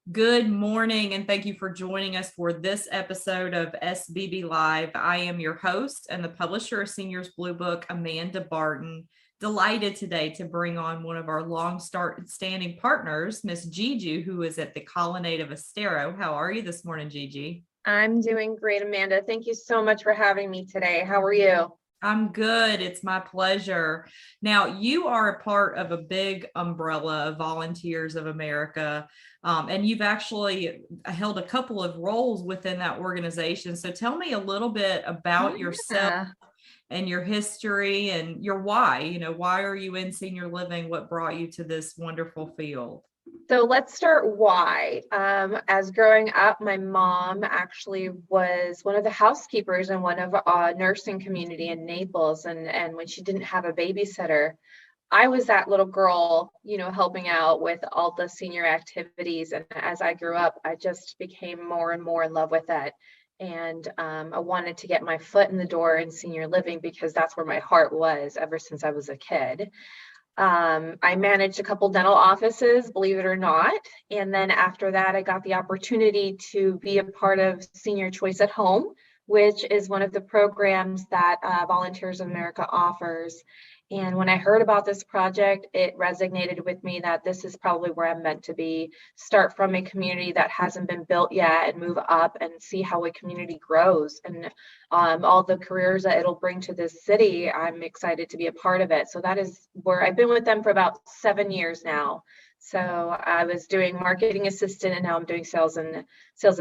Good morning, and thank you for joining us for this episode of SBB Live. I am your host and the publisher of Seniors Blue Book, Amanda Barton. Delighted today to bring on one of our long-standing partners, Miss Gigi, who is at the Colonnade of Estero. How are you this morning, Gigi? I'm doing great, Amanda. Thank you so much for having me today. How are you? I'm good. It's my pleasure. Now, you are a part of a big umbrella of Volunteers of America, and you've actually held a couple of roles within that organization. So tell me a little bit about yourself and your history and your why. Why are you in senior living? What brought you to this wonderful field? So let's start why. As growing up, my mom actually was one of the housekeepers in one of a nursing community in Naples. And when she didn't have a babysitter, I was that little girl, helping out with all the senior activities. And as I grew up, I just became more and more in love with it. And I wanted to get my foot in the door in senior living because that's where my heart was ever since I was a kid. I managed a couple dental offices, believe it or not. And then after that, I got the opportunity to be a part of Senior Choice at Home, which is one of the programs that Volunteers of America offers. And when I heard about this project, it resonated with me that this is probably where I'm meant to be. Start from a community that hasn't been built yet and move up and see how a community grows. And all the careers that it'll bring to this city, I'm excited to be a part of it. So that is where I've been with them for about 7 years now. So I was doing marketing assistant and now I'm doing sales and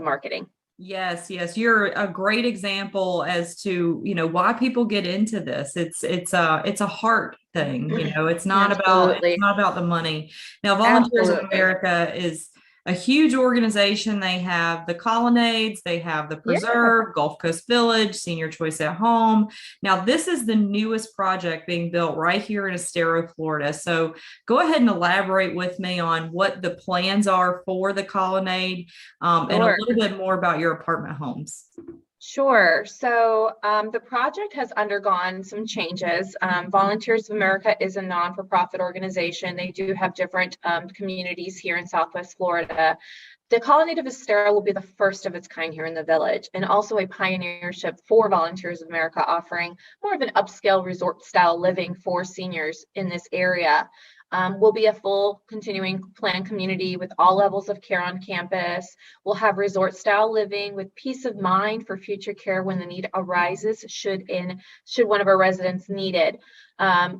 marketing. Yes, you're a great example as to, why people get into this. It's a heart thing, it's not about the money. Now, Volunteers of America is a huge organization. They have the Colonnades, they have the Preserve, Gulf Coast Village, Senior Choice at Home. Now, this is the newest project being built right here in Estero, Florida. So go ahead and elaborate with me on what the plans are for the Colonnade, and a little bit more about your apartment homes. Sure. So the project has undergone some changes. Volunteers of America is a non-for-profit organization. They do have different communities here in Southwest Florida. The Colonnade of Estero will be the first of its kind here in the village, and also a pioneership for Volunteers of America, offering more of an upscale resort style living for seniors in this area. We'll be a full continuing plan community with all levels of care on campus. We'll have resort style living with peace of mind for future care when the need arises, should one of our residents need it.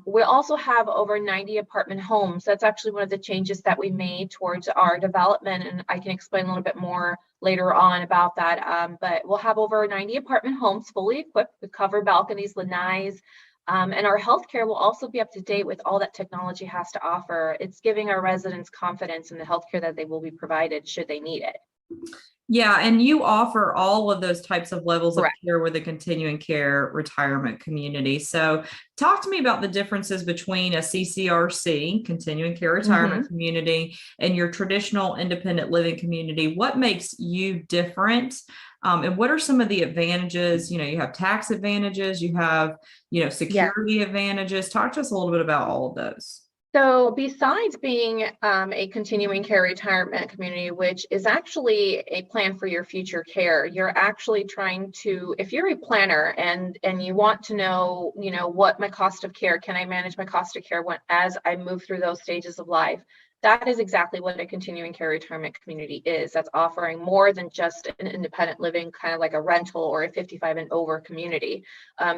We'll also have over 90 apartment homes. That's actually one of the changes that we made towards our development, and I can explain a little bit more later on about that. But we'll have over 90 apartment homes fully equipped with covered balconies, lanais. And our healthcare will also be up to date with all that technology has to offer. It's giving our residents confidence in the healthcare that they will be provided should they need it. Yeah, and you offer all of those types of levels of care with a continuing care retirement community. So talk to me about the differences between a CCRC, continuing care retirement community, and your traditional independent living community. What makes you different? And what are some of the advantages? You have tax advantages, you have, security advantages. Talk to us a little bit about all of those. So besides being a continuing care retirement community, which is actually a plan for your future care, you're actually trying to, if you're a planner and you want to know, what my cost of care, can I manage my cost of care as I move through those stages of life? That is exactly what a continuing care retirement community is. That's offering more than just an independent living, kind of like a rental or a 55 and over community.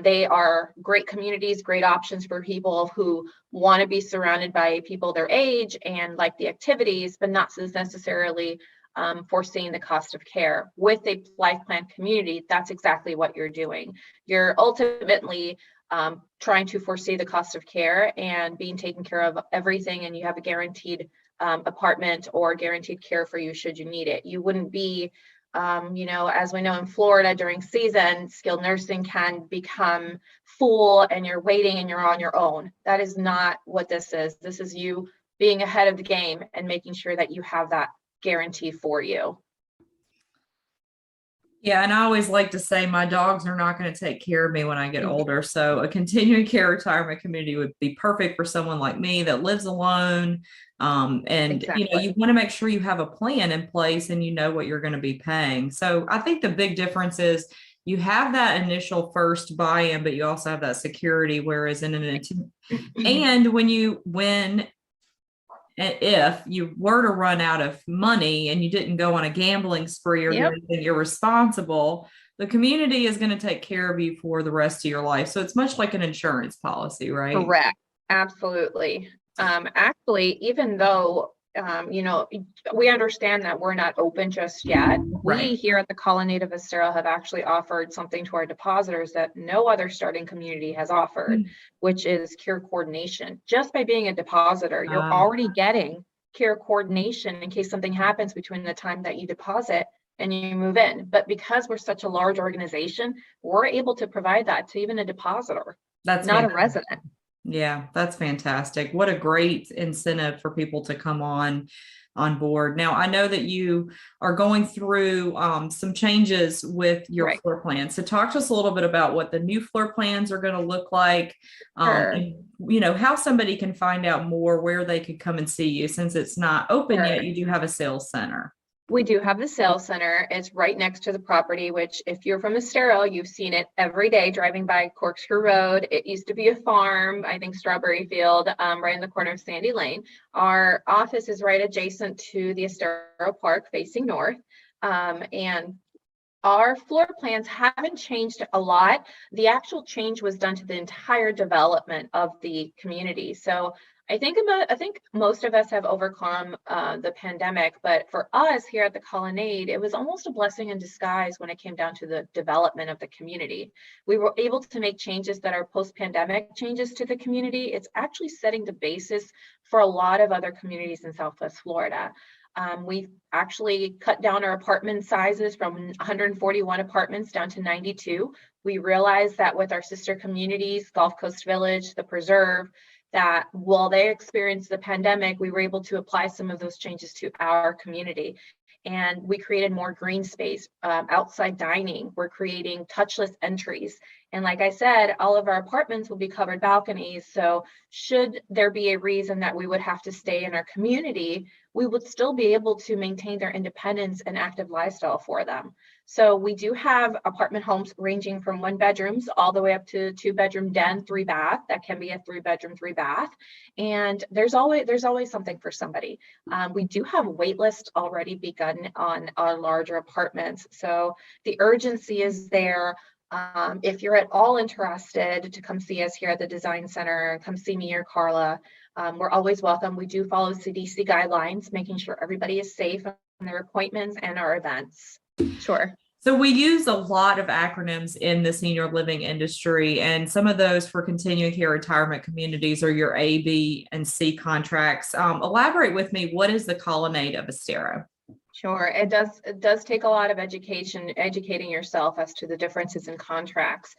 They are great communities, great options for people who want to be surrounded by people their age and like the activities, but not necessarily foreseeing the cost of care. With a life plan community, that's exactly what you're doing. You're ultimately trying to foresee the cost of care and being taken care of everything, and you have a guaranteed apartment or guaranteed care for you should you need it. You wouldn't be, as we know in Florida during season, skilled nursing can become full and you're waiting and you're on your own. That is not what this is. This is you being ahead of the game and making sure that you have that guarantee for you. Yeah, and I always like to say my dogs are not going to take care of me when I get older. So a continuing care retirement community would be perfect for someone like me that lives alone. And Exactly. you want to make sure you have a plan in place and you know what you're going to be paying. So I think the big difference is you have that initial first buy-in, but you also have that security. Whereas and when if you were to run out of money and you didn't go on a gambling spree or do Yep. anything irresponsible, the community is going to take care of you for the rest of your life. So it's much like an insurance policy, right? Correct. Absolutely. Actually, even though, we understand that we're not open just yet, we Right. here at the Colonnade of Estero have actually offered something to our depositors that no other starting community has offered, which is care coordination. Just by being a depositor, you're Uh, already getting care coordination in case something happens between the time that you deposit and you move in. But because we're such a large organization, we're able to provide that to even a depositor, that's not a fantastic. resident. Yeah, that's fantastic. What a great incentive for people to come on board. Now, I know that you are going through some changes with your Right. floor plan. So talk to us a little bit about what the new floor plans are going to look like, Sure. and how somebody can find out more, where they could come and see you. Since it's not open Sure. yet, you do have a sales center. We do have the sales center. It's right next to the property, which if you're from Estero, you've seen it every day driving by Corkscrew Road. It used to be a farm, I think Strawberry Field, right in the corner of Sandy Lane. Our office is right adjacent to the Estero Park facing north. And our floor plans haven't changed a lot. The actual change was done to the entire development of the community. So I think most of us have overcome the pandemic, but for us here at the Colonnade, it was almost a blessing in disguise when it came down to the development of the community. We were able to make changes that are post-pandemic changes to the community. It's actually setting the basis for a lot of other communities in Southwest Florida. We've actually cut down our apartment sizes from 141 apartments down to 92. We realized that with our sister communities, Gulf Coast Village, the Preserve, that while they experienced the pandemic, we were able to apply some of those changes to our community. And we created more green space, outside dining. We're creating touchless entries. And like I said, all of our apartments will be covered balconies. So should there be a reason that we would have to stay in our community, we would still be able to maintain their independence and active lifestyle for them. So we do have apartment homes ranging from 1 bedrooms all the way up to 2 bedroom den, 3 bath. That can be a 3 bedroom, 3 bath. And there's always something for somebody. We do have wait lists already begun on our larger apartments. So the urgency is there. If you're at all interested to come see us here at the Design Center, come see me or Carla. We're always welcome. We do follow CDC guidelines, making sure everybody is safe on their appointments and our events. Sure. So we use a lot of acronyms in the senior living industry, and some of those for continuing care retirement communities are your A, B, and C contracts. Elaborate with me. What is the Colonnade of Estero? Sure. It does take a lot of educating yourself as to the differences in contracts.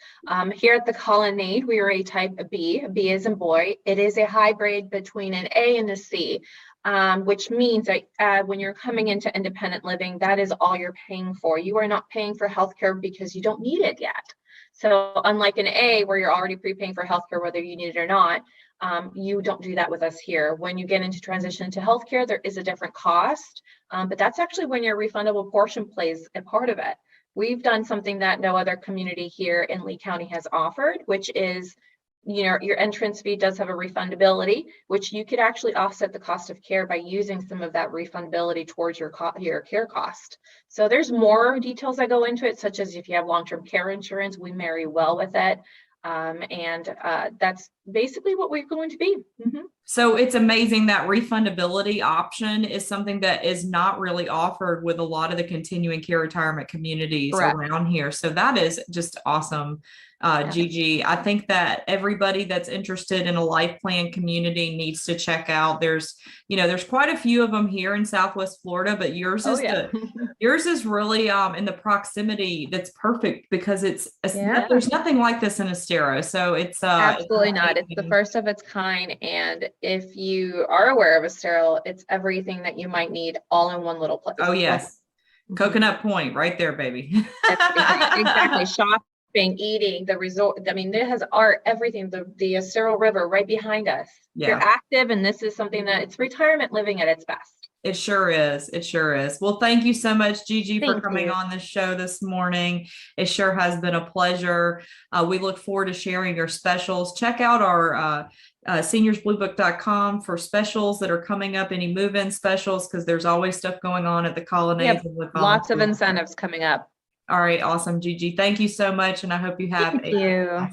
Here at the Colonnade, we are a type B. B is in boy. It is a hybrid between an A and a C, which means that when you're coming into independent living, that is all you're paying for. You are not paying for healthcare because you don't need it yet. So unlike an A where you're already prepaying for healthcare, whether you need it or not, you don't do that with us here. When you get into transition to healthcare, there is a different cost, but that's actually when your refundable portion plays a part of it. We've done something that no other community here in Lee County has offered, which is, your entrance fee does have a refundability, which you could actually offset the cost of care by using some of that refundability towards your care cost. So there's more details that go into it, such as if you have long-term care insurance, we marry well with it. And that's basically what we're going to be. Mm-hmm. So it's amazing that refundability option is something that is not really offered with a lot of the continuing care retirement communities Correct. around here. So that is just awesome. Gigi, I think that everybody that's interested in a life plan community needs to check out. There's quite a few of them here in Southwest Florida, but yours is really in the proximity that's perfect because there's nothing like this in Estero. So it's absolutely not. It's the first of its kind. And if you are aware of Estero, it's everything that you might need all in one little place. Oh, yes. Coconut Point, right there, baby. Exactly. Shopping, eating, the resort. I mean, it has art, everything. The Estero River right behind us. Yeah. You're active, and this is something that it's retirement living at its best. It sure is. It sure is. Well, thank you so much, Gigi, for coming on the show this morning. It sure has been a pleasure. We look forward to sharing your specials. Check out our seniorsbluebook.com for specials that are coming up, any move-in specials, because there's always stuff going on at the Colonnade. Yep. Lots of incentives coming up. All right. Awesome, Gigi. Thank you so much. And I hope you have Thank you.